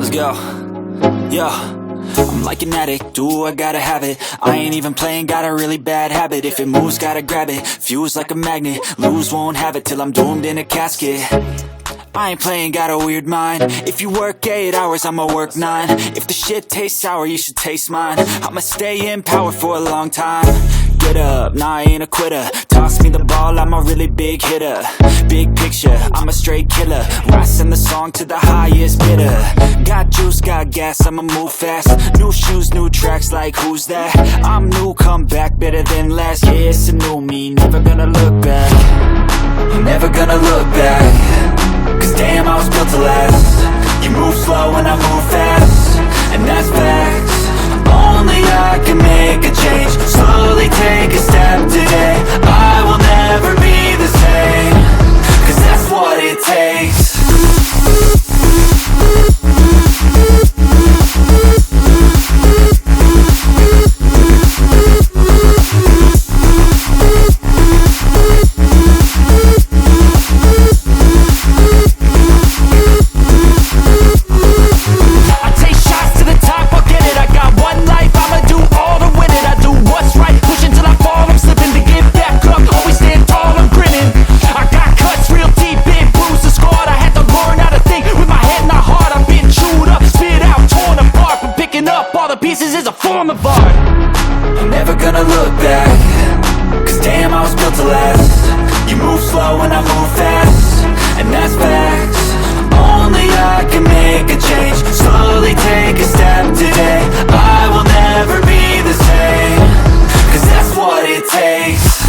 Let's go. Yo, I'm like an addict, do I gotta have it. I ain't even playing, got a really bad habit. If it moves, gotta grab it, fuse like a magnet. Lose, won't have it till I'm doomed in a casket. I ain't playing, got a weird mind. If you work 8 hours, I'ma work 9. If the shit tastes sour, you should taste mine. I'ma stay in power for a long time. Get up, nah, I ain't a quitter. Toss me the ball, I'm a really big hitter. Big picture, I'm a straight killer. Rising the song to the highest bidder. Got juice, got gas, I'ma move fast. New shoes, new tracks, like who's that? I'm new, come back, better than last. Yeah, it's a new me, never gonna look back. Never gonna look back. Cause damn, I was built to last. You move slow and I move fast, and that's facts. Only I can make a change. Slowly take a step today. I will never be the same. Cause that's what it takes. Pieces is a form of art. I'm never gonna look back. Cause damn, I was built to last. You move slow and I move fast, and that's facts. Only I can make a change. Slowly take a step today. I will never be the same. Cause that's what it takes.